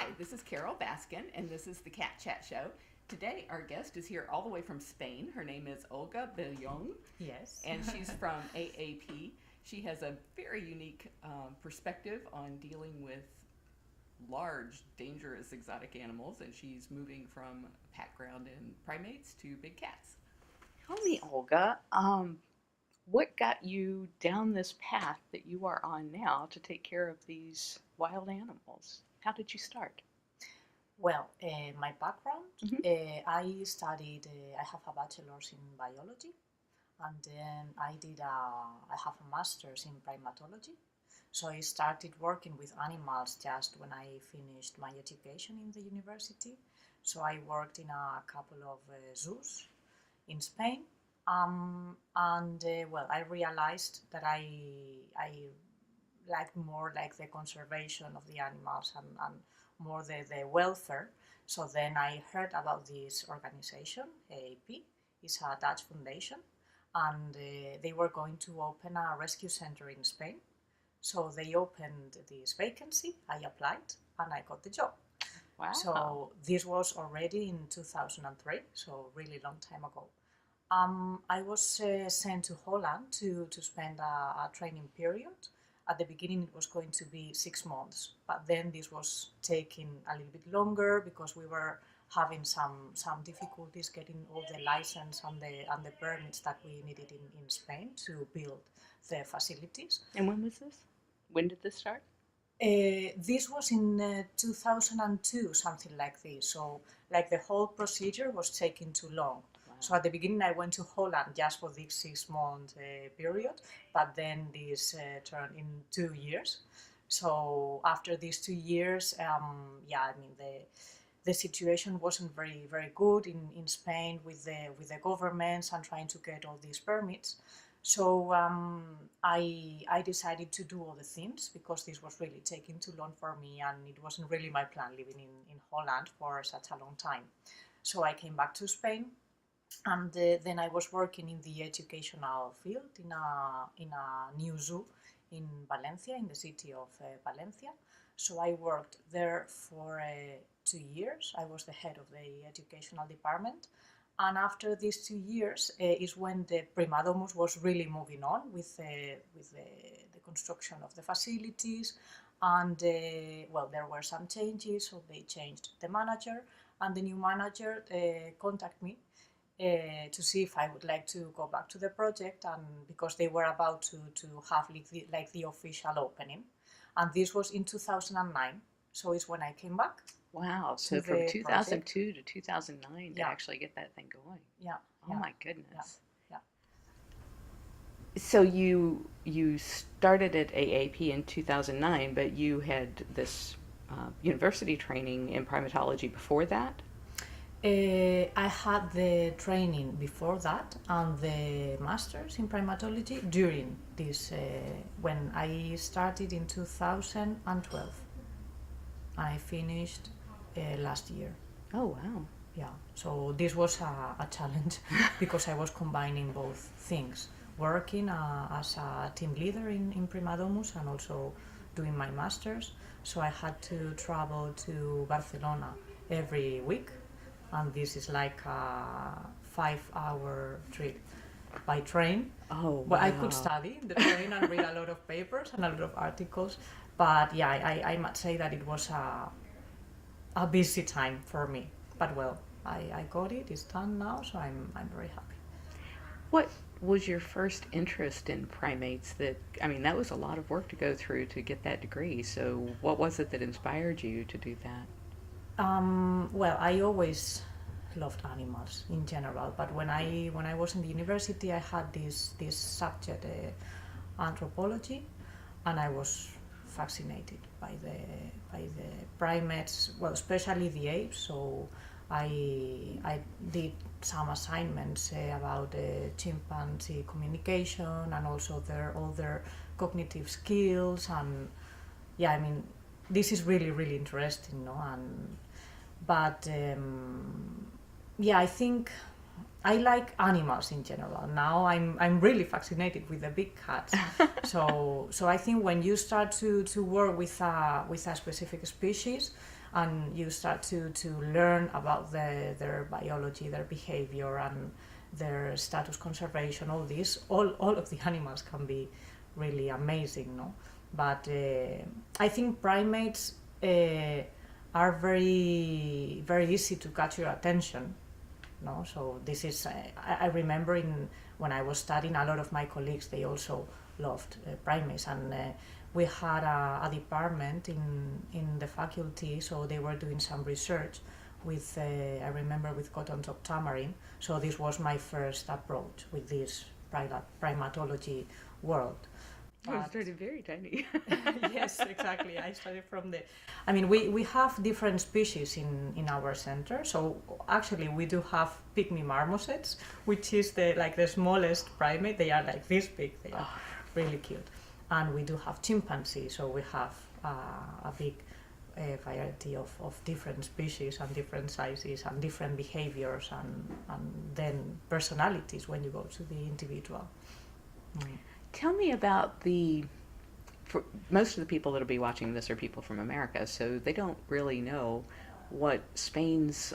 Hi, this is Carol Baskin, and this is the Cat Chat Show. Today, our guest is here all the way from Spain. Her name is Olga Bellon, Yes. and she's from AAP. She has a very unique perspective on dealing with large, dangerous, exotic animals, and she's moving from background in primates to big cats. Tell me, Olga, what got you down this path that you are on now to take care of these wild animals? How did you start? Well, my background, Mhm. I have a bachelor's in biology, and then I have a master's in primatology. So I started working with animals just when I finished my education in the university. So I worked in a couple of zoos in Spain. And I realized that I liked more like the conservation of the animals and more the welfare. So then I heard about this organization, AAP. It's a Dutch foundation, and they were going to open a rescue center in Spain. So they opened this vacancy. I applied and I got the job. Wow. So this was already in 2003, so really long time ago. I was sent to Holland to spend a training period. At the beginning, it was going to be 6 months, but then this was taking a little bit longer because we were having some difficulties getting all the license and the permits that we needed in Spain to build the facilities. And when was this? When did this start? This was in 2002, something like this. So, like the whole procedure was taking too long. Wow. So at the beginning, I went to Holland just for this 6 month period, but then this turned in 2 years. So after these 2 years, the situation wasn't very good in Spain with the governments and trying to get all these permits. So I decided to do all the things because this was really taking too long for me, and it wasn't really my plan living in Holland for such a long time. So I came back to Spain, and then I was working in the educational field in a new zoo in Valencia, in the city of Valencia. So I worked there for 2 years. I was the head of the educational department. And after these 2 years is when the Primadomus was really moving on with the construction of the facilities. And there were some changes, so they changed the manager, and the new manager contacted me to see if I would like to go back to the project, and because they were about to have like the official opening. And this was in 2009, so it's when I came back. Wow. To So from the 2002 to 2009 to Yeah. actually get that thing going. Yeah. Oh yeah. my goodness. Yeah. So you started at AAP in 2009, but you had this university training in primatology before that? I had the training before that and the masters in primatology during this when I started in 2012. I finished last year. Oh, wow. Yeah, so this was a challenge because I was combining both things, working as a team leader in Primadomus and also doing my masters. So I had to travel to Barcelona every week, and this is like a 5 hour trip by train. Oh, Well, I wow. could study in the train and read a lot of papers and a lot of articles, but yeah, I must say that it was a busy time for me. But well, I got it. It's done now, so I'm very happy. What was your first interest in primates? That was a lot of work to go through to get that degree. So what was it that inspired you to do that? Well, I always loved animals in general, but when I was in the university, I had this subject, anthropology, and I was fascinated by the primates, well, especially the apes. So I did some assignments about chimpanzee communication and also all their cognitive skills. And yeah, this is really interesting, no? And but yeah, I think I like animals in general. Now I'm really fascinated with the big cats. So I think when you start to work with a specific species, and you start to learn about their biology, their behavior, and their status conservation, all of the animals can be really amazing, no? But I think primates are very easy to catch your attention, no? So this is I remember when I was studying, a lot of my colleagues, they also loved primates, and we had a department in the faculty, so they were doing some research with I remember with cotton top tamarin. So this was my first approach with this primatology world. You started very tiny. Yes, exactly. I started from the. I mean, we have different species in our center. So actually, we do have pygmy marmosets, which is the smallest primate. They are like this big. They are really cute. And we do have chimpanzees. So we have a big variety of different species and different sizes and different behaviors and then personalities when you go to the individual. Tell me about for most of the people that will be watching this are people from America, so they don't really know what Spain's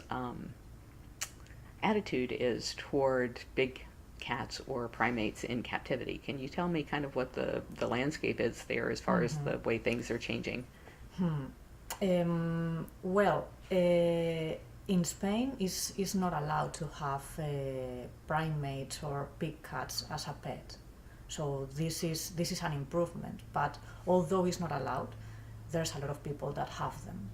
attitude is toward big cats or primates in captivity. Can you tell me kind of what the landscape is there as far as the way things are changing? Well, in Spain, it's not allowed to have primates or big cats as a pet. So this is an improvement. But although it's not allowed, there's a lot of people that have them.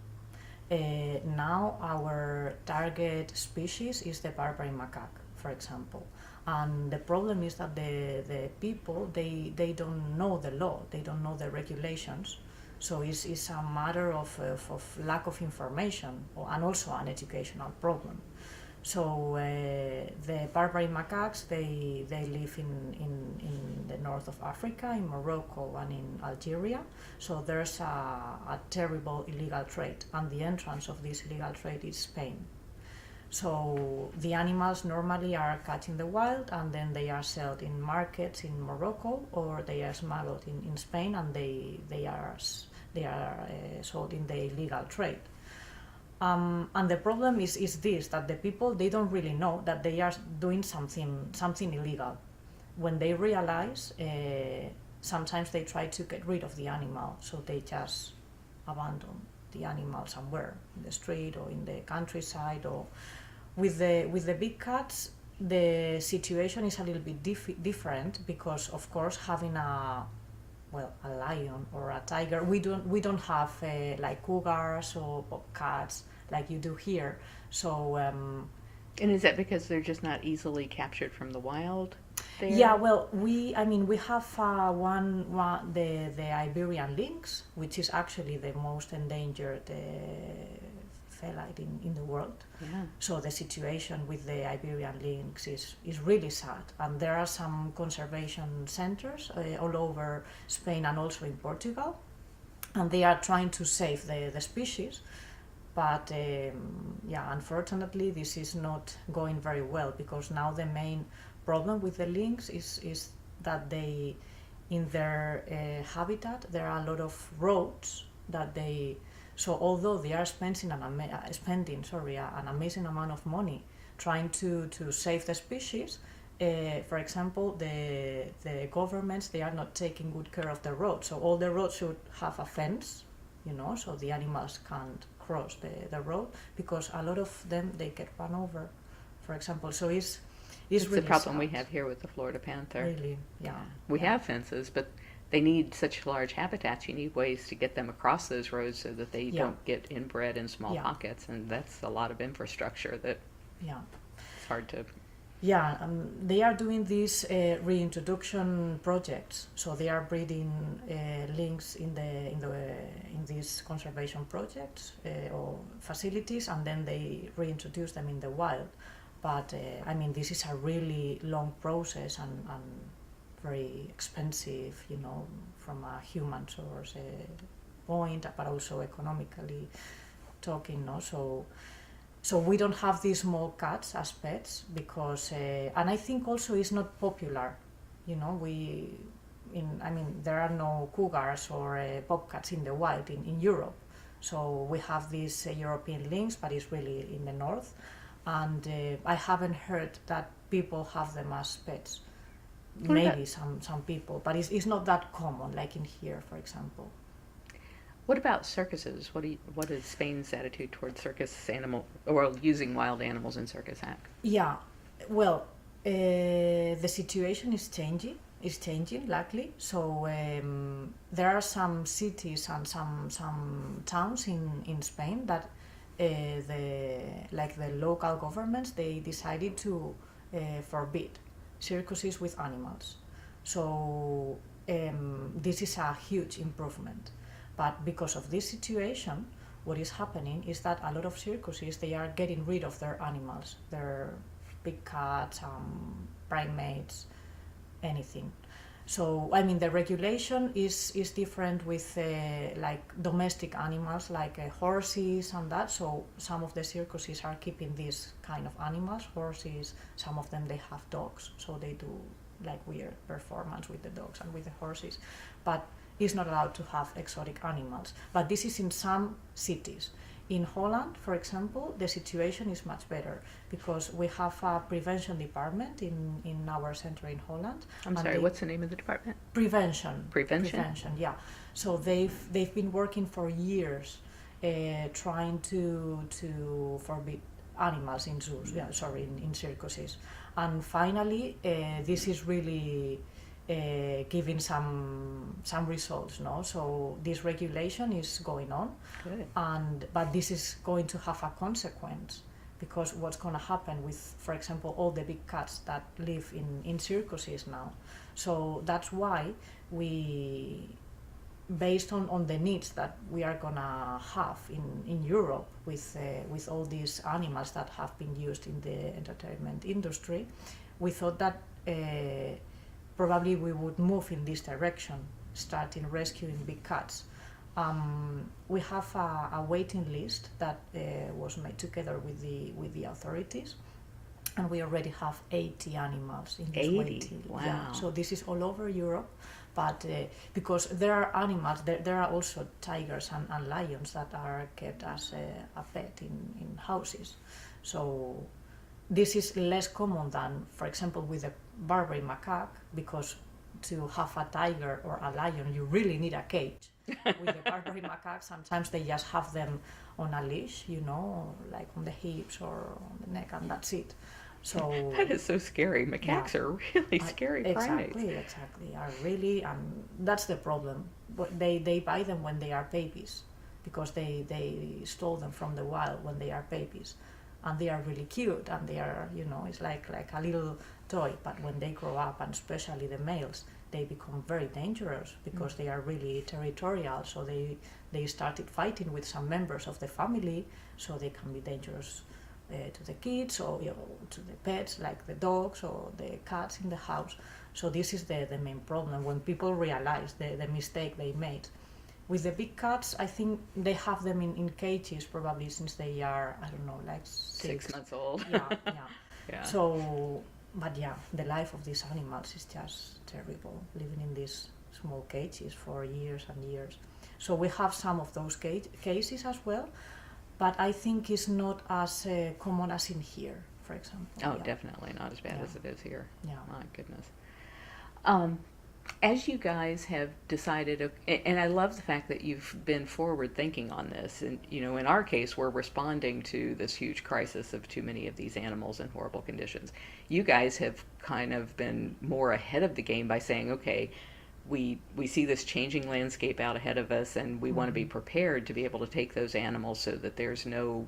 Now our target species is the Barbary macaque, for example. And the problem is that the people, they don't know the law, they don't know the regulations. So it's a matter of lack of information, and also an educational problem. So the Barbary macaques, they live in the north of Africa, in Morocco and in Algeria. So there's a terrible illegal trade, and the entrance of this illegal trade is Spain. So the animals normally are caught in the wild, and then they are sold in markets in Morocco, or they are smuggled in Spain, and they are sold in the illegal trade. And the problem is this, that the people, they don't really know that they are doing something illegal. When they realize, sometimes they try to get rid of the animal, so they just abandon the animal somewhere in the street or in the countryside. Or with the big cats, the situation is a little bit different, because of course having a lion or a tiger, we don't have like cougars or bobcats like you do here. So and is that because they're just not easily captured from the wild there? Yeah, well, we have the Iberian lynx, which is actually the most endangered feline in the world. Yeah. So the situation with the Iberian lynx is really sad, and there are some conservation centers all over Spain and also in Portugal, and they are trying to save the species. But unfortunately, this is not going very well, because now the main problem with the lynx is that they, in their habitat, there are a lot of roads that they. So although they are spending an amazing amount of money trying to save the species, for example, the governments, they are not taking good care of the roads. So all the roads should have a fence, so the animals can't cross the road, because a lot of them, they get run over, for example. So it's really the problem sad. we have here with the Florida panther. Really, yeah. We have fences, but they need such large habitats. You need ways to get them across those roads so that they don't get inbred in small pockets, and that's a lot of infrastructure that it's hard to. Yeah, they are doing these reintroduction projects. So they are breeding lynx in these conservation projects or facilities, and then they reintroduce them in the wild. But this is a really long process and very expensive, from a human source point, but also economically talking. So So we don't have these small cats as pets because, and I think also it's not popular. You know, there are no cougars or bobcats in the wild in Europe. So we have these European lynx, but it's really in the north. And I haven't heard that people have them as pets. Maybe some people, but it's not that common, like in here, for example. What about circuses? What is Spain's attitude towards circus animal or using wild animals in circus act? Yeah, well, the situation is changing. Is changing, luckily. So there are some cities and some towns in Spain that the local governments, they decided to forbid circuses with animals. So this is a huge improvement. But because of this situation, what is happening is that a lot of circuses, they are getting rid of their animals, their big cats, primates, anything. So the regulation is different with like domestic animals, like horses and that. So some of the circuses are keeping these kind of animals, horses. Some of them, they have dogs, so they do like weird performance with the dogs and with the horses. But it's not allowed to have exotic animals. But this is in some cities. In Holland, for example, the situation is much better because we have a prevention department in our center in Holland. I'm sorry, what's the name of the department? Prevention. Prevention, yeah. So they've been working for years trying to forbid animals in zoos. Yeah, sorry, in circuses. And finally, this is really giving some results, no? So this regulation is going on. Good. But this is going to have a consequence because what's going to happen with, for example, all the big cats that live in circuses now. So that's why we, based on the needs that we are going to have in Europe with all these animals that have been used in the entertainment industry, we thought that probably we would move in this direction, starting rescuing big cats. We have a waiting list that was made together with the authorities, and we already have 80 animals in this waiting. Wow. Yeah. So this is all over Europe, but because there are animals, there are also tigers and lions that are kept as a pet in houses. So this is less common than, for example, with a Barbary macaque, because to have a tiger or a lion, you really need a cage. With the Barbary macaques, sometimes they just have them on a leash, like on the hips or on the neck, and that's it. So that is so scary. Macaques are really scary primates. Exactly, are really, and that's the problem. But they buy them when they are babies, because they stole them from the wild when they are babies, and they are really cute, and they are, it's like a little toy. But when they grow up, and especially the males, they become very dangerous because they are really territorial. So they started fighting with some members of the family, so they can be dangerous to the kids or to the pets, like the dogs or the cats in the house. So this is the main problem when people realize the mistake they made. With the big cats, I think they have them in cages probably since they are, I don't know, like 6 months old. Yeah. Yeah. So, but yeah, the life of these animals is just terrible, living in these small cages for years and years. So we have some of those cases as well, but I think it's not as common as in here, for example. Oh, definitely not as bad as it is here. Yeah. My goodness. As you guys have decided, and I love the fact that you've been forward thinking on this, and in our case, we're responding to this huge crisis of too many of these animals in horrible conditions. You guys have kind of been more ahead of the game by saying, okay, we see this changing landscape out ahead of us, and we want to be prepared to be able to take those animals so that there's no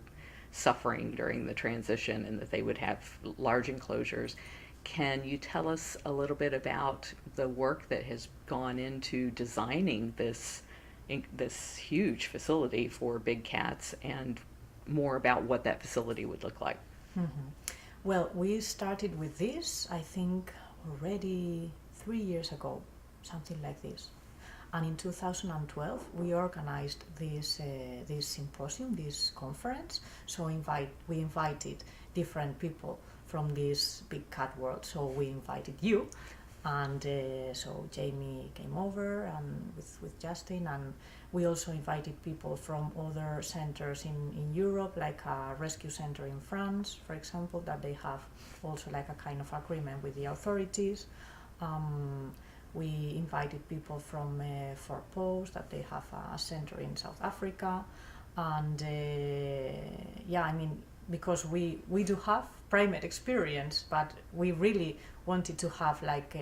suffering during the transition and that they would have large enclosures. Can you tell us a little bit about the work that has gone into designing this huge facility for big cats, and more about what that facility would look like? Mm-hmm. Well, we started with this, I think, already 3 years ago, something like this. And in 2012, we organized this symposium, this conference. So we invited different people from this big cat world. So we invited you, and so Jamie came over and with Justin, and we also invited people from other centers in Europe, like a rescue center in France, for example, that they have also like a kind of agreement with the authorities. We invited people from Fort Post, that they have a center in South Africa, and yeah, I mean, because we do have primate experience, but we really wanted to have like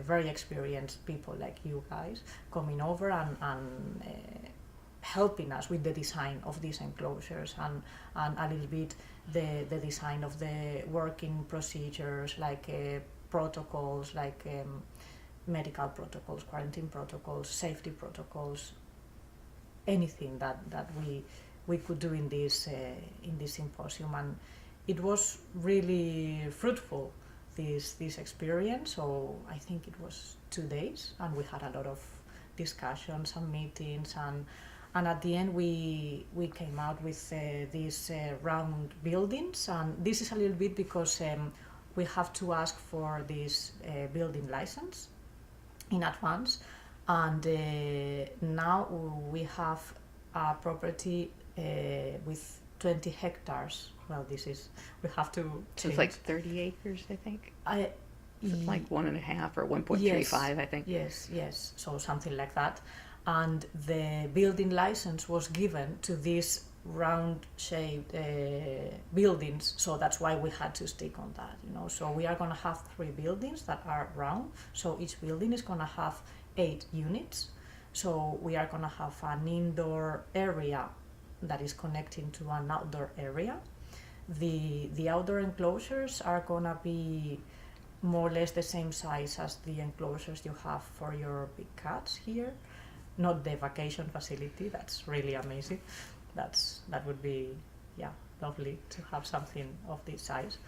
very experienced people like you guys coming over and helping us with the design of these enclosures, and a little bit the design of the working procedures, like protocols, like medical protocols, quarantine protocols, safety protocols, anything that we could do in this symposium. And it was really fruitful, this experience. So I think it was 2 days, and we had a lot of discussions and meetings, and at the end we came out with these round buildings. And this is a little bit because we have to ask for this building license in advance, and now we have a property with 20 hectares. Well, we have to change. So it's like 30 acres, I think. It's like 1.5 or 1.35, yes, I think. Yes, so something like that. And the building license was given to these round-shaped buildings, so that's why we had to stick on that, you know. So we are going to have 3 buildings that are round, so each building is going to have 8 units. So we are going to have an indoor area that is connecting to an outdoor area. The outdoor enclosures are going to be more or less the same size as the enclosures you have for your big cats here, not the vacation facility. That's really amazing. That would be, yeah, lovely to have something of this size.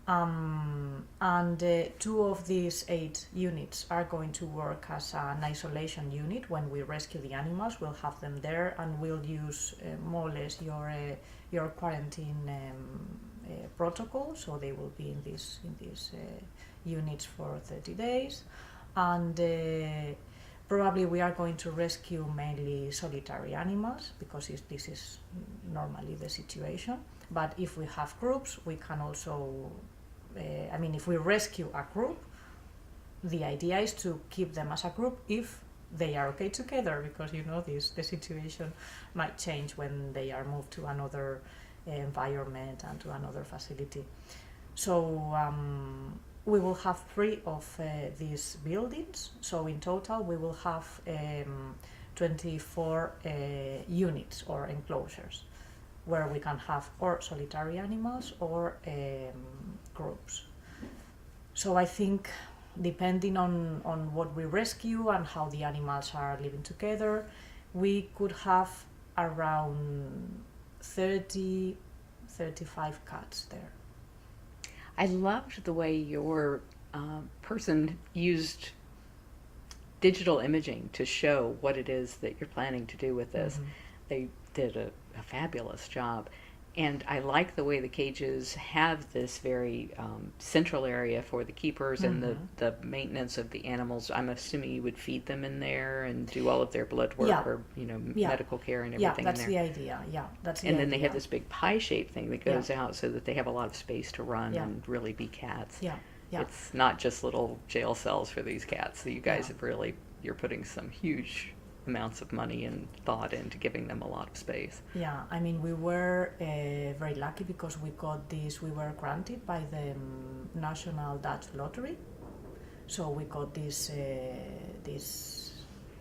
And 2 of these 8 units are going to work as an isolation unit. When we rescue the animals, we'll have them there, and we'll use more or less your quarantine protocol. So they will be in these units for 30 days, and probably we are going to rescue mainly solitary animals, because this is normally the situation. But if we have groups, we can also, I mean, if we rescue a group, the idea is to keep them as a group if they are okay together, because you know the situation might change when they are moved to another environment and to another facility. So we will have 3 of these buildings. So in total we will have 24 units or enclosures, where we can have or solitary animals or groups. So I think, depending on what we rescue and how the animals are living together, we could have around 30-35 cats there. I loved the way your person used digital imaging to show what it is that you're planning to do with this. Mm-hmm. They did a fabulous job. And I like the way the cages have this very central area for the keepers and the maintenance of the animals. I'm assuming you would feed them in there and do all of their blood work or medical care and everything in there. Yeah, that's the idea. Yeah, that's the idea. And then they have this big pie-shaped thing that goes out so that they have a lot of space to run and really be cats. Yeah. It's not just little jail cells for these cats. So you guys have really, you're putting some huge amounts of money and thought into giving them a lot of space. Yeah, I mean, we were very lucky because we were granted by the National Dutch Lottery. So we got this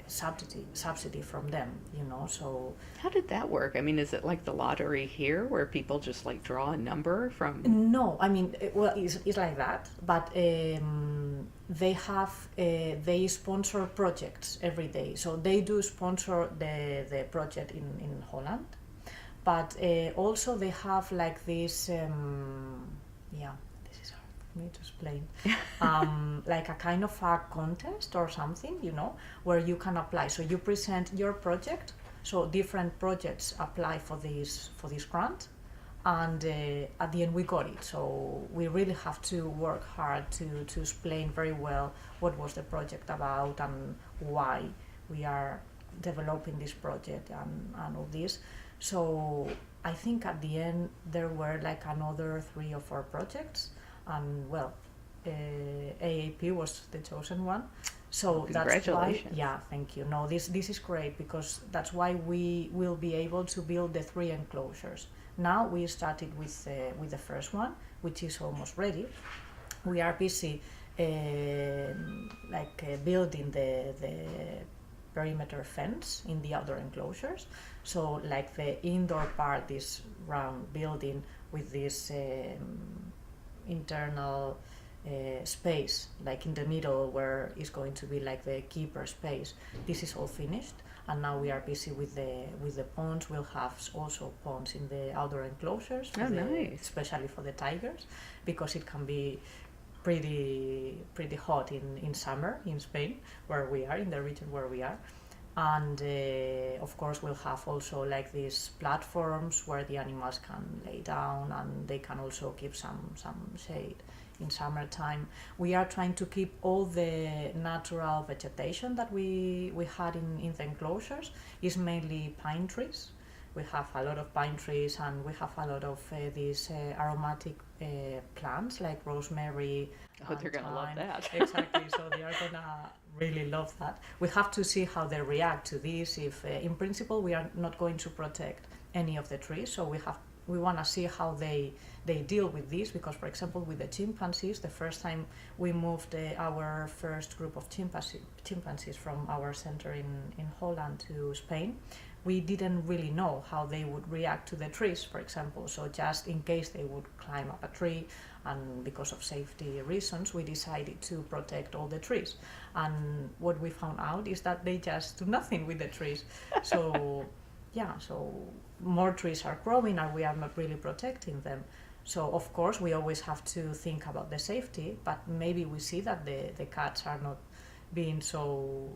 subsidy from them, you know. So how did that work? I mean, is it like the lottery here where people just like draw a number from? No, I mean, well, it's like that, but they sponsor projects every day. So they do sponsor the project in Holland, but also they have like this this is hard. me to explain. Like a kind of a contest or something, where you can apply. So you present your project. So different projects apply for this grant, and at the end we got it. So we really have to work hard to explain very well what was the project about and why we are developing this project and all this. So I think at the end there were like another 3 or 4 projects, and well, AAP was the chosen one. So that's why, yeah, thank you. No, this is great, because that's why we will be able to build the 3 enclosures. Now we started with the first one, which is almost ready. We are busy building the perimeter fence in the outdoor enclosures. So like the indoor part is round building with this internal space, like in the middle where is going to be like the keeper space. This is all finished, and now we are busy with the ponds. We'll have also ponds in the outdoor enclosures, nice. Especially for the tigers, because it can be pretty hot in summer in Spain, where we are, in the region where we are. And of course we'll have also like these platforms where the animals can lay down, and they can also keep some shade in summertime. We are trying to keep all the natural vegetation that we had in the enclosures. Is mainly pine trees. We have a lot of pine trees, and we have a lot of these aromatic plants like rosemary. Oh, they're gonna love that. Exactly. So they are gonna really love that. We have to see how they react to this. If in principle we are not going to protect any of the trees, so we want to see how they deal with this, because for example with the chimpanzees, the first time we moved our first group of chimpanzees from our center in Holland to Spain, we didn't really know how they would react to the trees, for example. So just in case they would climb up a tree, and because of safety reasons we decided to protect all the trees. And what we found out is that they just do nothing with the trees. So yeah, so more trees are growing and we are not really protecting them. So of course we always have to think about the safety, but maybe we see that the cats are not being so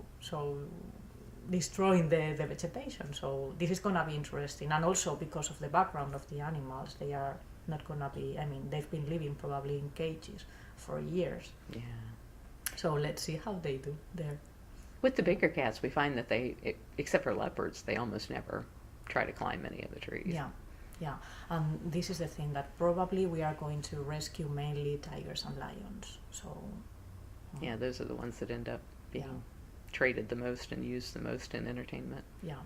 destroying the vegetation. So this is gonna be interesting, and also because of the background of the animals, they are not gonna be, I mean, they've been living probably in cages for years. Yeah. So let's see how they do there. With the bigger cats, we find that except for leopards, they almost never try to climb any of the trees. Yeah. This is the thing, that probably we are going to rescue mainly tigers and lions. So. Yeah, those are the ones that end up being traded the most and used the most in entertainment. Yeah.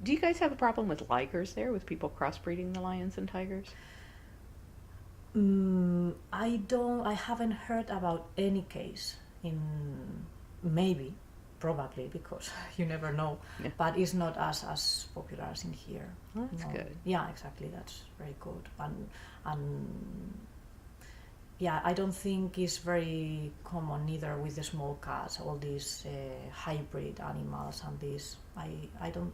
Do you guys have a problem with ligers there, with people crossbreeding the lions and tigers? I haven't heard about any case. Probably, because you never know. Yeah. But it's not as popular as in here. Well, that's good. Yeah, exactly. That's very good. And yeah, I don't think it's very common either with the small cats, all these hybrid animals and this. I don't.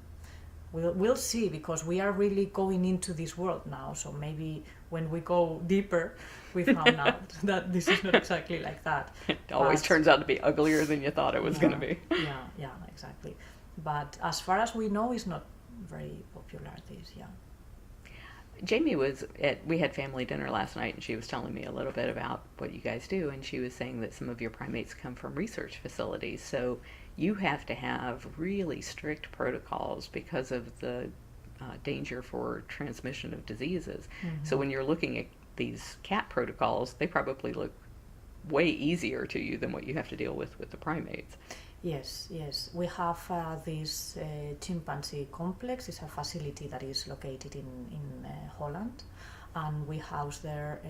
We'll see, because we are really going into this world now. So maybe when we go deeper, we found out that this is not exactly like that. It always turns out to be uglier than you thought it was going to be. Yeah, exactly. But as far as we know, it's not very popular, this, yeah. Jamie we had family dinner last night, and she was telling me a little bit about what you guys do, and she was saying that some of your primates come from research facilities. So you have to have really strict protocols because of the danger for transmission of diseases. Mm-hmm. So when you're looking at these cat protocols, they probably look way easier to you than what you have to deal with the primates. Yes. We have this chimpanzee complex. It's a facility that is located in Holland, and we house there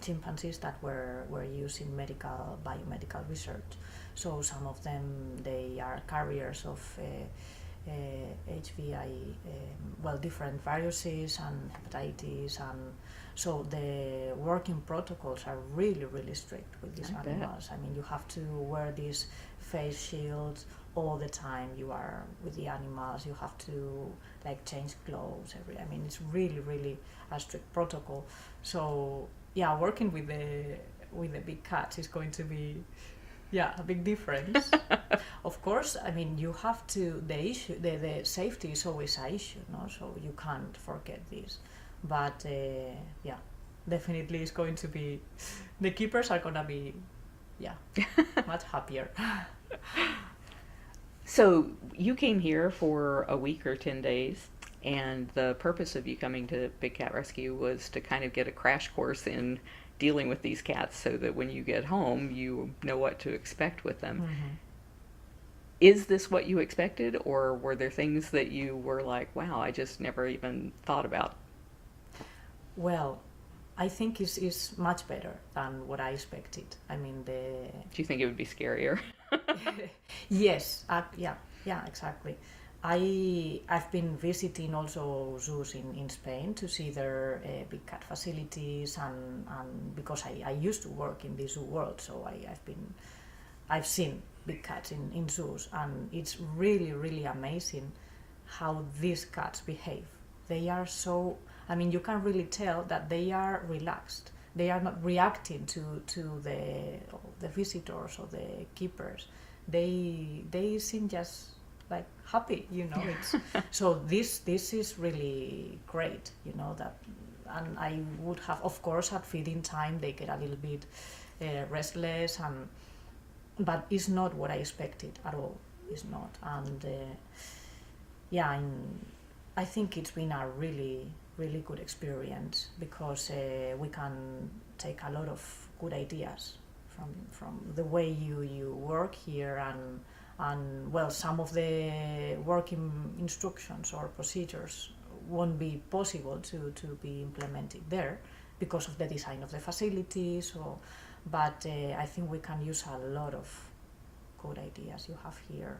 chimpanzees that were used in biomedical research. So some of them, they are carriers of HVI, different viruses and hepatitis, and so the working protocols are really, really strict with these animals. I mean, you have to wear these face shields all the time you are with the animals. You have to change clothes I mean, it's really, really a strict protocol. So yeah, working with the big cats is going to be, yeah, a big difference. Of course, I mean, you have to, the safety is always an issue, no? So you can't forget this. But yeah, definitely it's going to be, the keepers are gonna be, yeah, much happier. So you came here for a week or 10 days, and the purpose of you coming to Big Cat Rescue was to kind of get a crash course in dealing with these cats so that when you get home, you know what to expect with them. Mm-hmm. Is this what you expected, or were there things that you were like, wow, I just never even thought about? Well, I think it's much better than what I expected. I mean, Do you think it would be scarier? yes, yeah, exactly. I've been visiting also zoos in Spain to see their big cat facilities, and because I used to work in the zoo world, so I've seen big cats in zoos, and it's really, really amazing how these cats behave. They are so, I mean, you can really tell that they are relaxed. They are not reacting to the visitors or the keepers. They seem just like happy, you know. It's so this is really great, you know, that. And I would have, of course, at feeding time they get a little bit restless, but it's not what I expected at all. It's not, and yeah, I think it's been a really, really good experience because we can take a lot of good ideas from the way you work here, and well, some of the working instructions or procedures won't be possible to be implemented there because of the design of the facilities. But I think we can use a lot of good ideas you have here.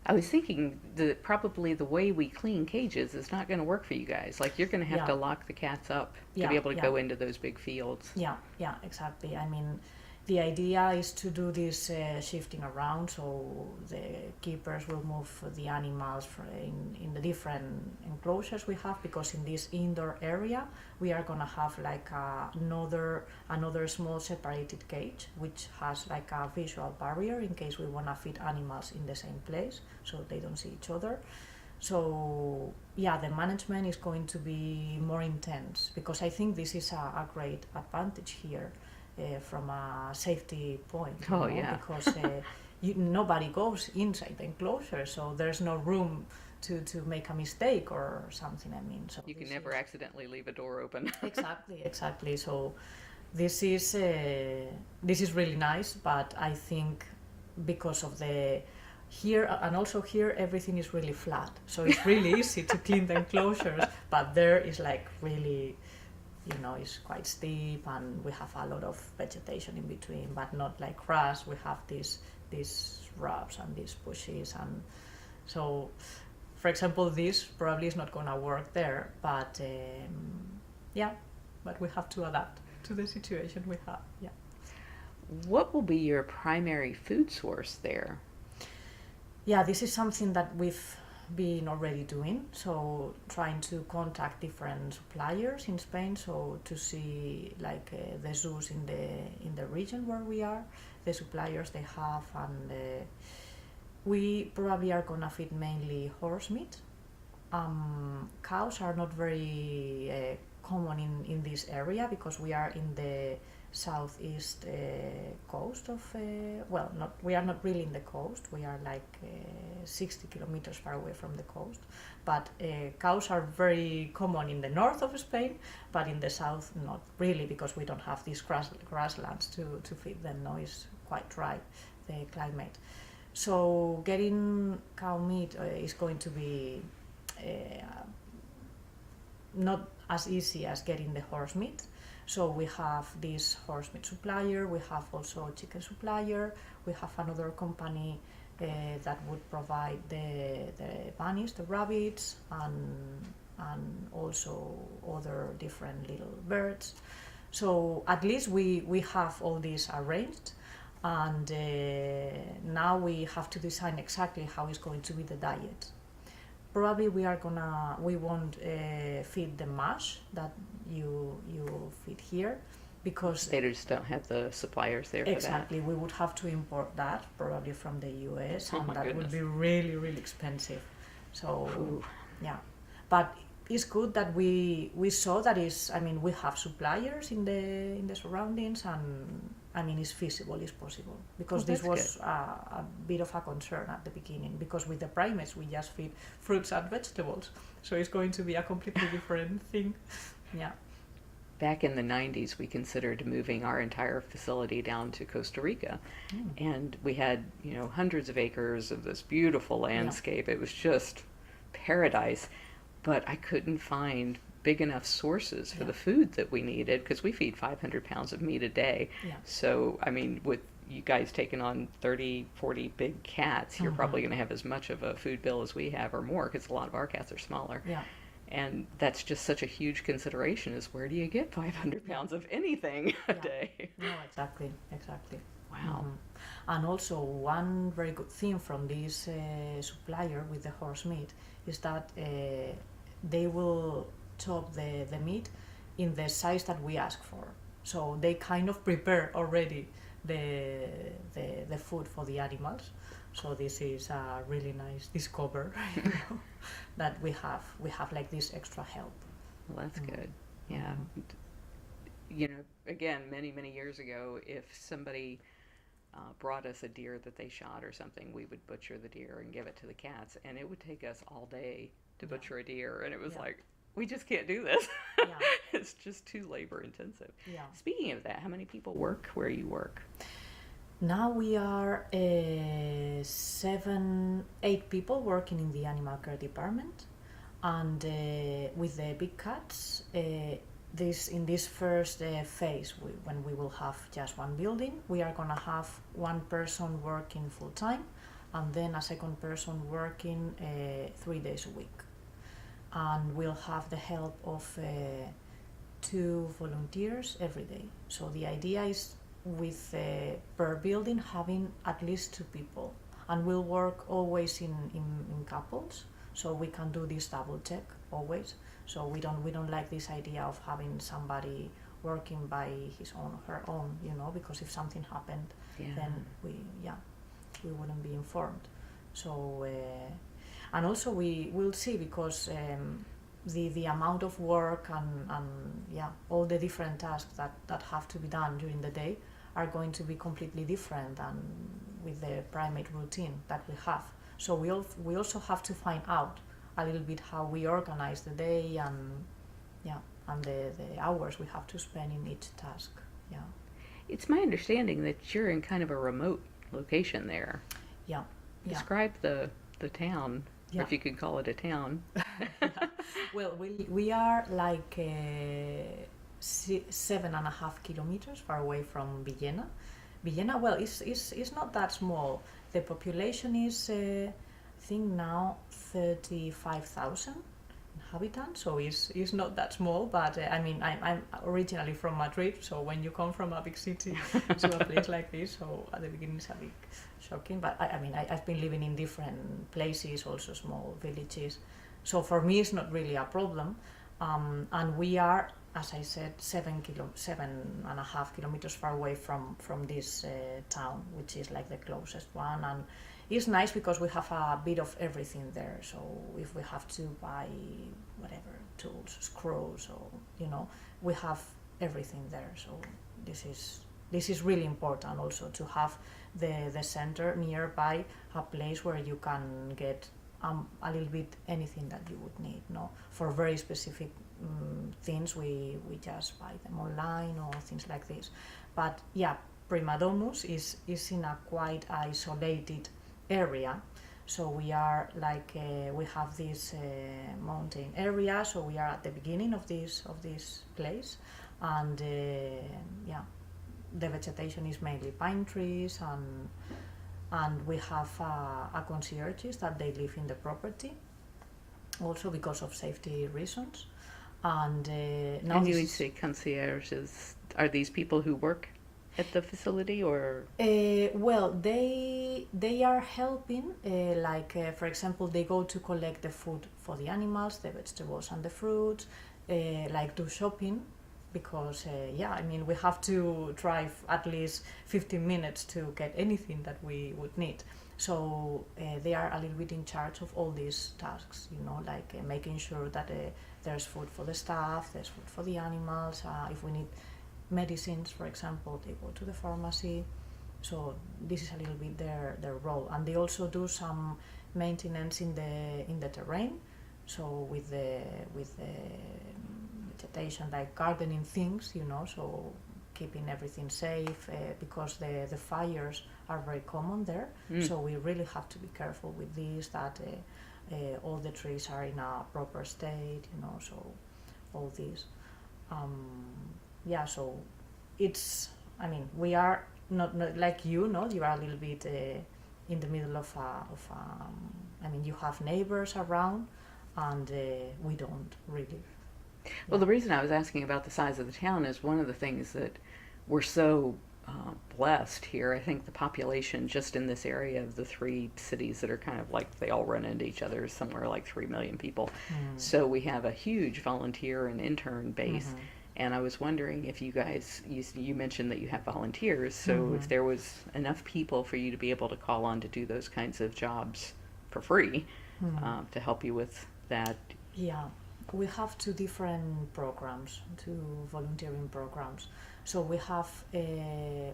I was thinking that probably the way we clean cages is not going to work for you guys. Like, you're going to have to lock the cats up to be able to go into those big fields. Yeah, exactly. I mean, the idea is to do this shifting around, so the keepers will move the animals in the different enclosures we have, because in this indoor area we are going to have like another small separated cage which has like a visual barrier in case we want to feed animals in the same place so they don't see each other. So yeah, the management is going to be more intense, because I think this is a great advantage here. From a safety point, because nobody goes inside the enclosure, so there's no room to make a mistake or something. I mean, so you can never accidentally leave a door open. Exactly. So this is really nice, but I think because of the here, and also here everything is really flat, so it's really easy to clean the enclosures, but there is like really, you know, it's quite steep, and we have a lot of vegetation in between, but not like grass. We have these shrubs and these bushes, and so, for example, this probably is not gonna work there, but yeah, but we have to adapt to the situation we have. Yeah. What will be your primary food source there? Yeah, this is something that we've been already doing, so trying to contact different suppliers in Spain, so to see like the zoos in the region where we are, the suppliers they have, and we probably are gonna feed mainly horse meat. Cows are not very common in this area because we are in the southeast coast of we are not really in the coast, we are like 60 kilometers far away from the coast, but cows are very common in the north of Spain, but in the south not really, because we don't have these grasslands to feed them. No, it's quite dry, the climate. So getting cow meat is going to be not as easy as getting the horse meat. So we have this horse meat supplier, we have also a chicken supplier, we have another company that would provide the bunnies, the rabbits, and also other different little birds. So at least we have all this arranged, and now we have to design exactly how is going to be the diet. Probably we won't feed the mash that you feed here, because they just don't have the suppliers there for that. Exactly, we would have to import that probably from the US, Oh and my that goodness. would be really, really expensive. So Ooh. yeah, but it's good that we saw that is. I mean, we have suppliers in the surroundings, and I mean, it's feasible, it's possible, because this was a bit of a concern at the beginning, because with the primates we just feed fruits and vegetables, so it's going to be a completely different thing. Yeah. Back in the 90s, we considered moving our entire facility down to Costa Rica. And we had, hundreds of acres of this beautiful landscape. It was just paradise. But I couldn't find big enough sources for the food that we needed, because we feed 500 pounds of meat a day. So, I mean, with you guys taking on 30, 40 big cats, you're probably going to have as much of a food bill as we have or more, because a lot of our cats are smaller. And that's just such a huge consideration, is where do you get 500 pounds of anything a day? No, exactly. Wow. And also, one very good thing from this supplier with the horse meat is that they will chop the meat in the size that we ask for. So they kind of prepare already the food for the animals. So this is a really nice discover, that we have like this extra help. Well, that's good. Yeah. Again, many, many years ago, if somebody brought us a deer that they shot or something, we would butcher the deer and give it to the cats, and it would take us all day to butcher a deer, and it was like, we just can't do this. It's just too labor intensive. Speaking of that, how many people work where you work? Now we are 7, 8 people working in the animal care department, and with the big cats, in this first phase, when we will have just one building, we are gonna have one person working full time, and then a second person working 3 days a week, and we'll have the help of 2 volunteers every day. So the idea is, with per building, having at least 2 people, and we'll work always in couples, so we can do this double check always. So we don't like this idea of having somebody working by his own or her own, because if something happened, then we wouldn't be informed. So and also we will see, because the amount of work and all the different tasks that have to be done during the day are going to be completely different than with the primate routine that we have. So we also have to find out a little bit how we organize the day, and the hours we have to spend in each task. It's my understanding that you're in kind of a remote location there. Describe the town, or if you could call it a town. Well, we are like 7.5 kilometers far away from Villena. Villena, well, it's not that small. The population is, I think now, 35,000 inhabitants, so it's not that small, but I mean, I'm originally from Madrid, so when you come from a big city to a place like this, so at the beginning it's a bit shocking, but I've been living in different places, also small villages, so for me it's not really a problem, and we are, as I said, 7.5 kilometers far away from this town, which is like the closest one, and it's nice because we have a bit of everything there. So if we have to buy whatever tools, screws, or we have everything there. So this is really important also, to have the center nearby, a place where you can get a little bit anything that you would need. For very specific things, we just buy them online or things like this. But Prima Domus is in a quite isolated area, so we are like we have this mountain area, so we are at the beginning of this place, and the vegetation is mainly pine trees, and we have a concierges that they live in the property, also because of safety reasons. And now, and you would say concierges, are these people who work at the facility, or? Well, they are helping, for example, they go to collect the food for the animals, the vegetables and the fruits, like do shopping, because I mean we have to drive at least 15 minutes to get anything that we would need. So they are a little bit in charge of all these tasks, like making sure that there's food for the staff, there's food for the animals. If we need medicines, for example, they go to the pharmacy. So this is a little bit their role, and they also do some maintenance in the terrain. So with the vegetation, like gardening things, so keeping everything safe, because the fires are very common there. So we really have to be careful with this, that all the trees are in a proper state, so all this. So it's, I mean, we are not like you are a little bit in the middle of I mean, you have neighbors around, and we don't really. Well, the reason I was asking about the size of the town is one of the things that we're so blessed here. I think the population just in this area of the 3 cities that are kind of like they all run into each other is somewhere like 3 million people. So we have a huge volunteer and intern base. And I was wondering if you guys, you mentioned that you have volunteers, so if there was enough people for you to be able to call on to do those kinds of jobs for free, to help you with that. Yeah, we have 2 different programs, 2 volunteering programs. So we have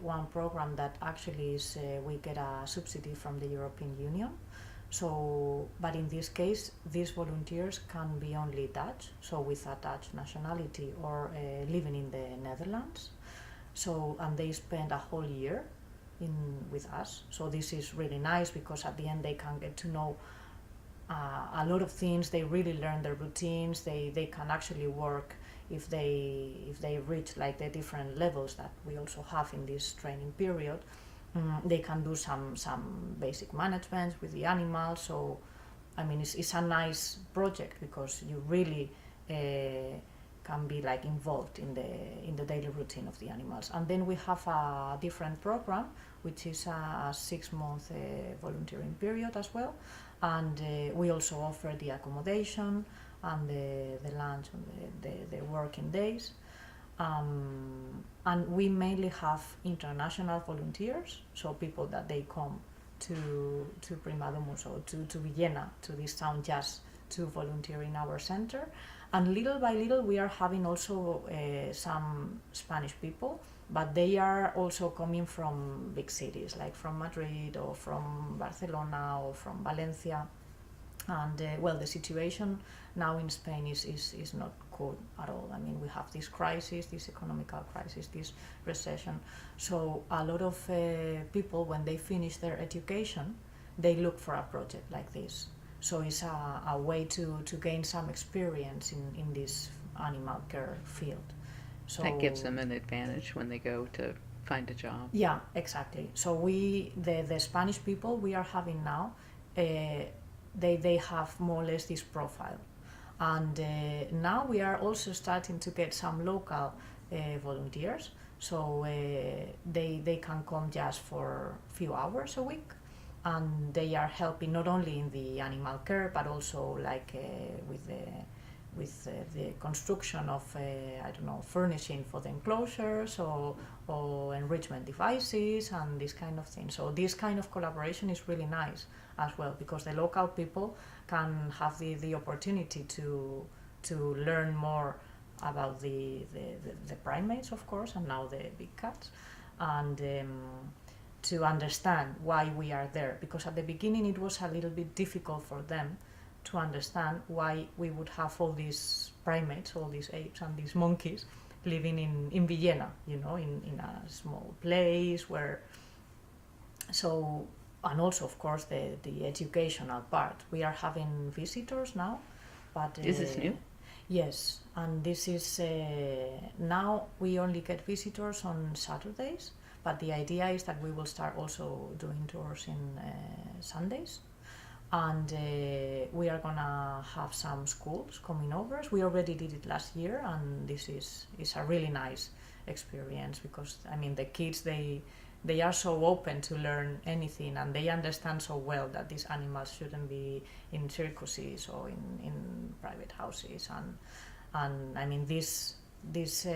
one program that actually is we get a subsidy from the European Union. So, but in this case, these volunteers can be only Dutch, so with a Dutch nationality, or living in the Netherlands. So, and they spend a whole year with us. So this is really nice, because at the end they can get to know a lot of things. They really learn their routines. They can actually work if they reach like the different levels that we also have in this training period. They can do some basic management with the animals. So I mean, it's a nice project, because you really can be like involved in the daily routine of the animals. And then we have a different program, which is a 6-month volunteering period as well. And we also offer the accommodation and the lunch and the working days. And we mainly have international volunteers, so people that they come to Primadomus or to Villena, to this town, just to volunteer in our center. And little by little we are having also some Spanish people, but they are also coming from big cities, like from Madrid or from Barcelona or from Valencia. And well, the situation now in Spain is not good at all. I mean, we have this crisis, this economical crisis, this recession. So a lot of people, when they finish their education, they look for a project like this. So it's a way to gain some experience in this animal care field. So that gives them an advantage when they go to find a job. Yeah, exactly. So the Spanish people we are having now, they have more or less this profile. And now we are also starting to get some local volunteers. So they can come just for a few hours a week, and they are helping not only in the animal care, but also like with the construction of I don't know, furnishing for the enclosures, or enrichment devices and this kind of thing. So this kind of collaboration is really nice as well, because the local people can have the opportunity to learn more about the primates, of course, and now the big cats, and to understand why we are there, because at the beginning it was a little bit difficult for them to understand why we would have all these primates, all these apes and these monkeys living in Villena, in a small place where. So, and also of course the educational part. We are having visitors now, but is this new? Yes, and this is now we only get visitors on Saturdays, but the idea is that we will start also doing tours in Sundays. And we are gonna have some schools coming over. We already did it last year, and this is a really nice experience, because I mean the kids, they are so open to learn anything, and they understand so well that these animals shouldn't be in circuses or in private houses, and I mean this this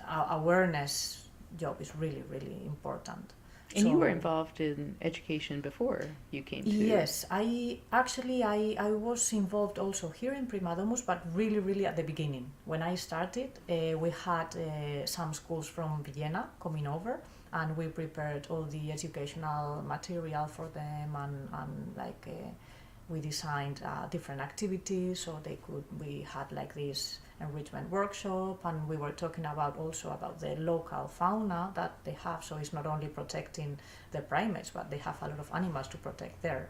awareness job is really, really important. And you were involved in education before you came to... Yes, I was involved also here in Primadomus, but really, really at the beginning. When I started, we had some schools from Vienna coming over, and we prepared all the educational material for them, and like we designed different activities so we had like this enrichment workshop, and we were talking also about the local fauna that they have. So it's not only protecting the primates, but they have a lot of animals to protect there,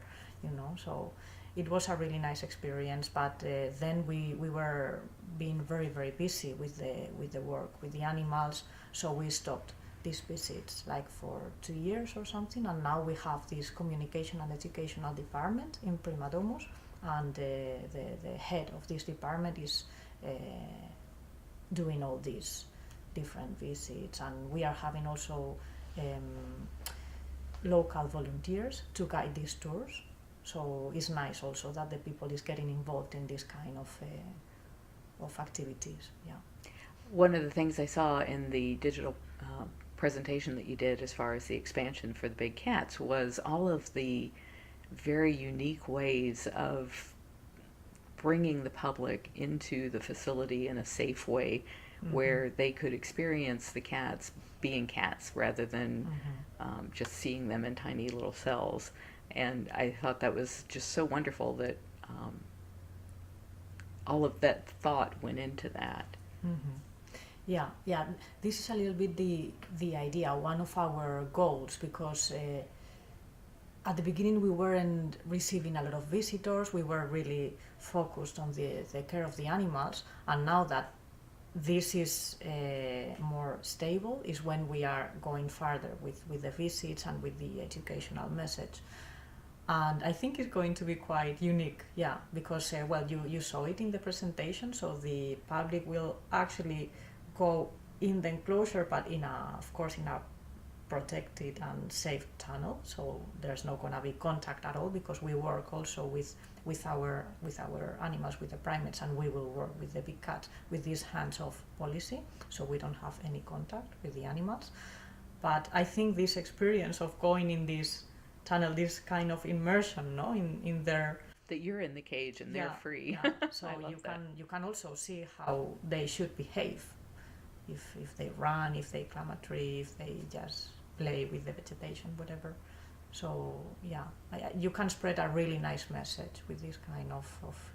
so it was a really nice experience. But then we were being very, very busy with the work with the animals, so we stopped these visits like for 2 years or something, and now we have this communication and educational department in Primadomus, and the head of this department is doing all these different visits, and we are having also local volunteers to guide these tours. So it's nice also that the people is getting involved in this kind of activities. Yeah. One of the things I saw in the digital presentation that you did as far as the expansion for the big cats was all of the very unique ways of bringing the public into the facility in a safe way, where they could experience the cats being cats rather than just seeing them in tiny little cells. And I thought that was just so wonderful that all of that thought went into that. Yeah, this is a little bit the idea, one of our goals, because at the beginning we weren't receiving a lot of visitors, we were really focused on the care of the animals, and now that this is more stable is when we are going further with the visits and with the educational message. And I think it's going to be quite unique, because you saw it in the presentation, so the public will actually go in the enclosure, but of course in a protected and safe tunnel, so there's not going to be contact at all, because we work also with our animals, with the primates, and we will work with the big cats with this hands-off policy, so we don't have any contact with the animals. But I think this experience of going in this tunnel, this kind of immersion, no, in their... That you're in the cage and they're free. So you can also see how they should behave. If they run, if they climb a tree, if they just play with the vegetation, whatever. So you can spread a really nice message with this kind of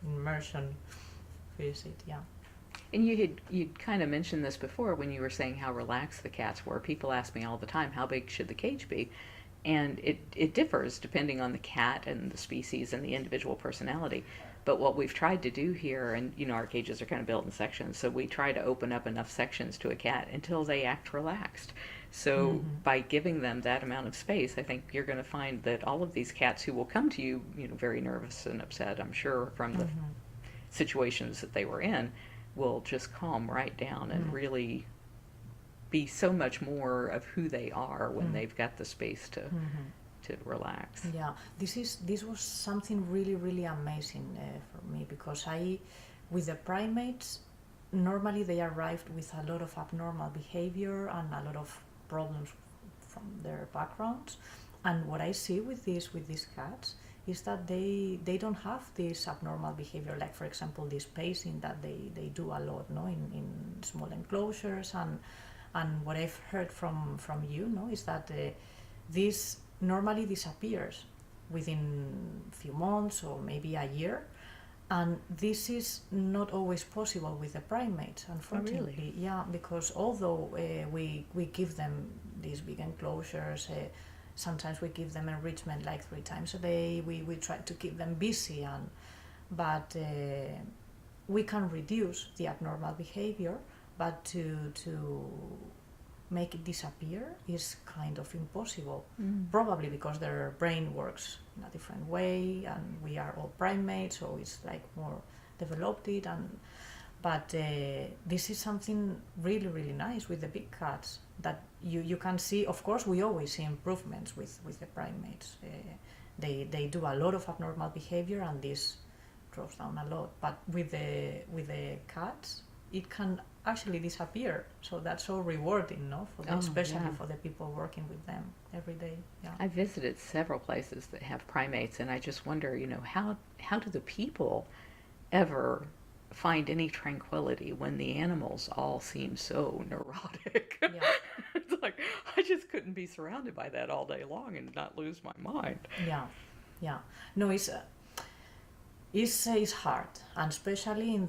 immersion visit. And you'd kind of mentioned this before when you were saying how relaxed the cats were. People ask me all the time, how big should the cage be? And it differs depending on the cat and the species and the individual personality. But what we've tried to do here, and our cages are kind of built in sections, so we try to open up enough sections to a cat until they act relaxed. So by giving them that amount of space, I think you're going to find that all of these cats who will come to you, very nervous and upset, I'm sure, from the situations that they were in, will just calm right down and really be so much more of who they are when they've got the space to relax. This was something really, really amazing for me, because with the primates, normally they arrived with a lot of abnormal behavior and a lot of problems from their backgrounds, and what I see with these cats is that they don't have this abnormal behavior, like for example this pacing that they do a lot, in small enclosures, and what I've heard from you, is that this normally disappears within a few months or maybe a year, and this is not always possible with the primates, unfortunately. Oh, really? Because although we give them these big enclosures, sometimes we give them enrichment like 3 times a day, we try to keep them busy, but we can reduce the abnormal behavior, but to make it disappear is kind of impossible, probably because their brain works in a different way, and we are all primates, so it's like more developed but this is something really, really nice with the big cats, that you can see. Of course we always see improvements with the primates, they do a lot of abnormal behavior and this drops down a lot, but with the cats it can actually disappear. So that's so rewarding, no, for the, especially for the people working with them every day. Yeah. I visited several places that have primates, and I just wonder, how do the people ever find any tranquility when the animals all seem so neurotic? Yeah. It's like I just couldn't be surrounded by that all day long and not lose my mind. Yeah. No, it's hard, and especially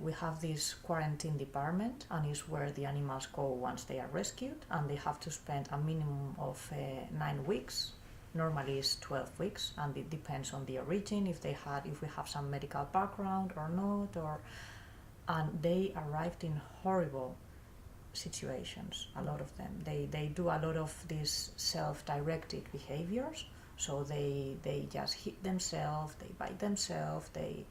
we have this quarantine department, and it's where the animals go once they are rescued, and they have to spend a minimum of 9 weeks. Normally it's 12 weeks, and it depends on the origin, if we have some medical background or not, and they arrived in horrible situations, a lot of them. They do a lot of these self-directed behaviors. So they just hit themselves, they bite themselves, they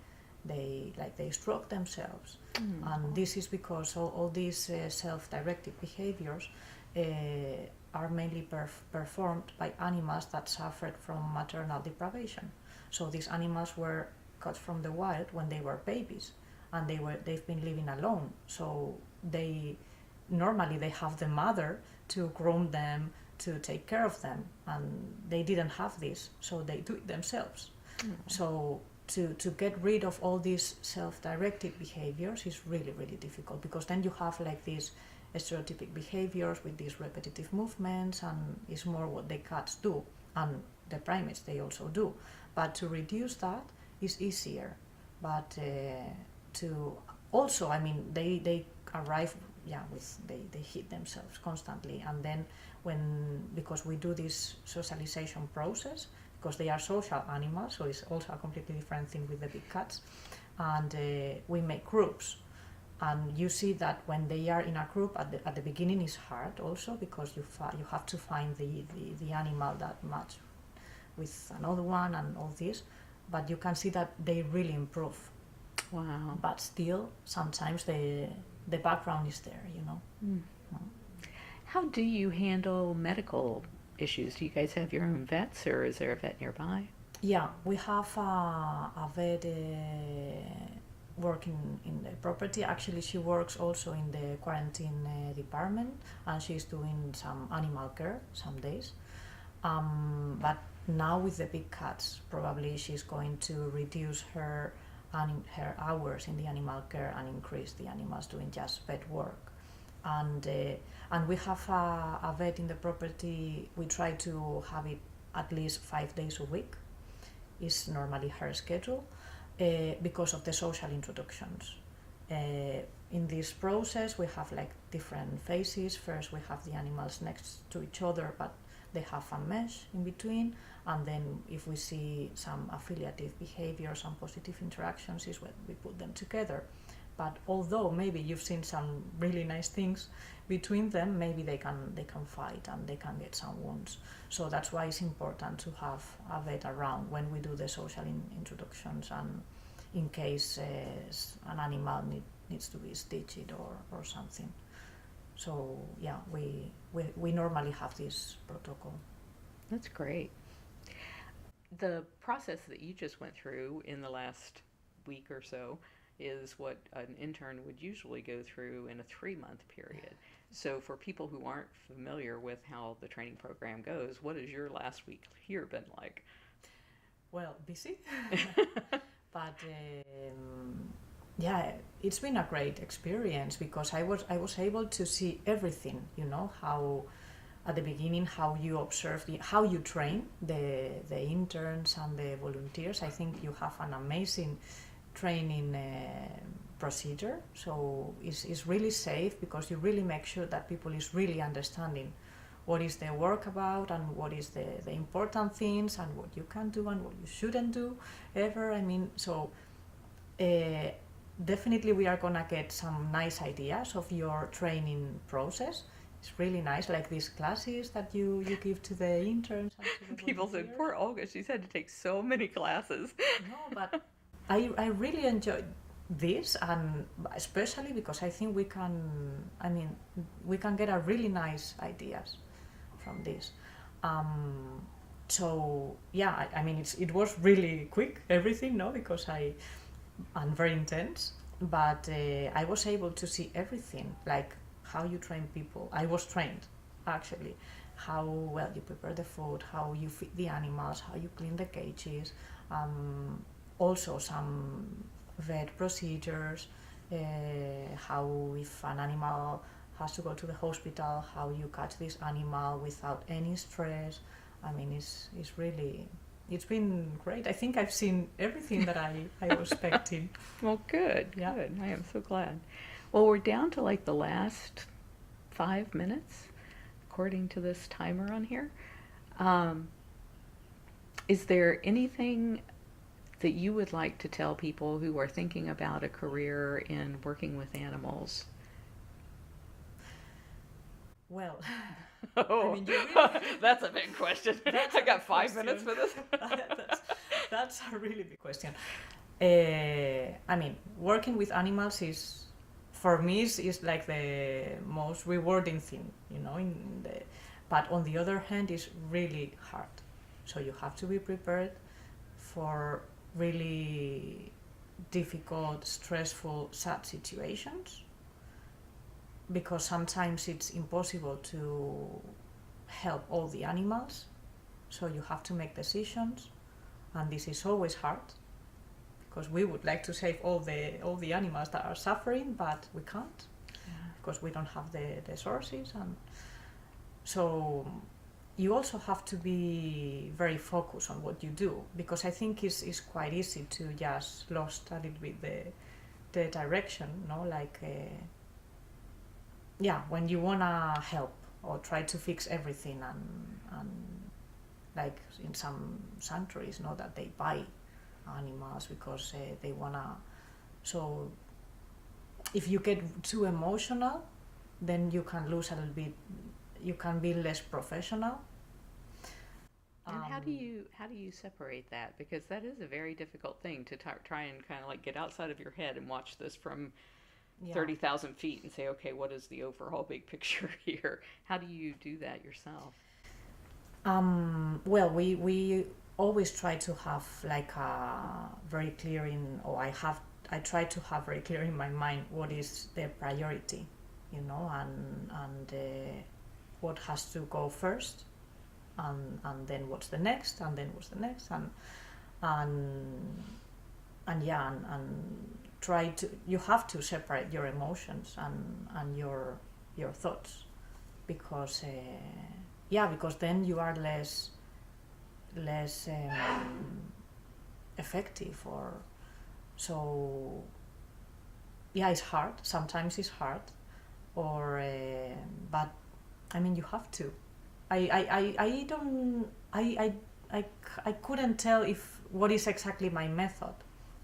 stroke themselves, and this is because all these self-directed behaviors are mainly performed by animals that suffered from maternal deprivation. So these animals were caught from the wild when they were babies, and they've been living alone. So normally they have the mother to groom them, to take care of them, and they didn't have this, so they do it themselves. So to get rid of all these self-directed behaviors is really, really difficult, because then you have like these stereotypic behaviors with these repetitive movements, and it's more what the cats do, and the primates they also do. But to reduce that is easier. But to also, I mean, they arrive they hit themselves constantly, and then because we do this socialization process, because they are social animals, so it's also a completely different thing with the big cats, and we make groups, and you see that when they are in a group at the beginning is hard also, because you have to find the animal that match with another one and all this, but you can see that they really improve. Wow. But still sometimes the background is there, How do you handle medical issues? Do you guys have your own vets, or is there a vet nearby? Yeah, we have a vet working in the property. Actually, she works also in the quarantine department, and she's doing some animal care some days. But now with the big cats, probably she's going to reduce her hours in the animal care and increase the animals doing just vet work. And we have a vet in the property. We try to have it at least 5 days a week. Is normally her schedule, because of the social introductions. In this process we have like different phases. First we have the animals next to each other, but they have a mesh in between, and then if we see some affiliative behavior, some positive interactions, is when we put them together. But although maybe you've seen some really nice things between them, maybe they can fight and they can get some wounds. So that's why it's important to have a vet around when we do the social introductions, and in case an animal needs to be stitched or something. So yeah, we normally have this protocol. That's great. The process that you just went through in the last week or so is what an intern would usually go through in a 3-month period. So for people who aren't familiar with how the training program goes, what has your last week here been like? Well, busy, but yeah, it's been a great experience, because I was able to see everything, how at the beginning, how you observe how you train the interns and the volunteers. I think you have an amazing training procedure, so it's really safe, because you really make sure that people is really understanding what is the work about, and what is the important things, and what you can do and what you shouldn't do ever. I mean, so definitely we are gonna get some nice ideas of your training process. It's really nice, like these classes that you give to the interns and to the People said, poor Olga, she's had to take so many classes. No, but I really enjoyed this, and especially because I think we can get a really nice ideas from this. So yeah, it was really quick, everything, no, because and very intense. but I was able to see everything, like how you train people. I was trained, actually, how well you prepare the food, how you feed the animals, how you clean the cages, also some vet procedures, how if an animal has to go to the hospital, how you catch this animal without any stress. I mean, it's been great. I think I've seen everything that I was expecting. Well, good. Yeah. Good. I am so glad. Well, we're down to like the last 5 minutes, according to this timer on here. Is there anything that you would like to tell people who are thinking about a career in working with animals? Well, Oh, I mean, you really, that's a big question. That's I a got big 5 minutes for question. this. that's a really big question. I mean, working with animals is, for me, is like the most rewarding thing, you know. But on the other hand, it's really hard. So you have to be prepared for really difficult, stressful, sad situations, because sometimes it's impossible to help all the animals, so you have to make decisions, and this is always hard because we would like to save all the animals that are suffering, but we can't because we don't have the sources. And so you also have to be very focused on what you do, because I think it's quite easy to just lost a little bit the direction, no? Like when you wanna help or try to fix everything, and like in some sanctuaries, no, that they buy animals because they wanna. So if you get too emotional, then you can lose a little bit. You can be less professional. And how do you separate that? Because that is a very difficult thing to try and kind of like get outside of your head and watch this from 30,000 feet and say, okay, what is the overall big picture here? How do you do that yourself? Well, we always try to have like a very clear I try to have very clear in my mind what is the priority, you know, and what has to go first, and then what's the next, and then what's the next, and try to. You have to separate your emotions and your thoughts, because because then you are less effective. Or so it's hard. Sometimes it's hard, or but I mean, you have to. I don't. I couldn't tell if what is exactly my method,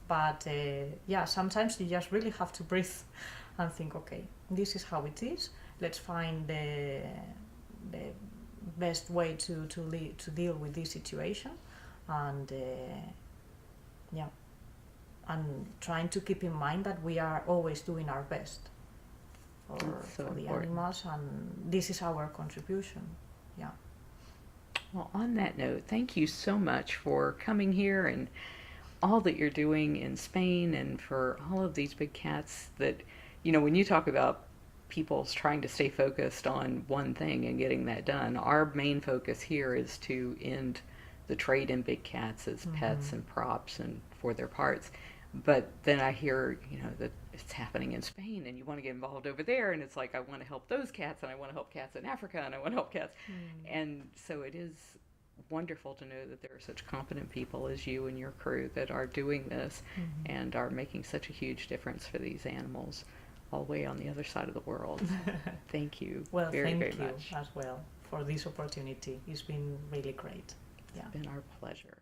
but sometimes you just really have to breathe and think, okay, this is how it is. Let's find the best way to deal with this situation, and and trying to keep in mind that we are always doing our best for the animals, and this is our contribution. Well, on that note, thank you so much for coming here and all that you're doing in Spain, and for all of these big cats that, you know, when you talk about people trying to stay focused on one thing and getting that done, our main focus here is to end the trade in big cats as pets and props and for their parts. But then I hear, you know, that it's happening in Spain and you want to get involved over there, and it's like, I want to help those cats, and I want to help cats in Africa, and I want to help cats. And so it is wonderful to know that there are such competent people as you and your crew that are doing this and are making such a huge difference for these animals all the way on the other side of the world. Thank you very much. Thank you as well for this opportunity. It's been really great. It's been our pleasure.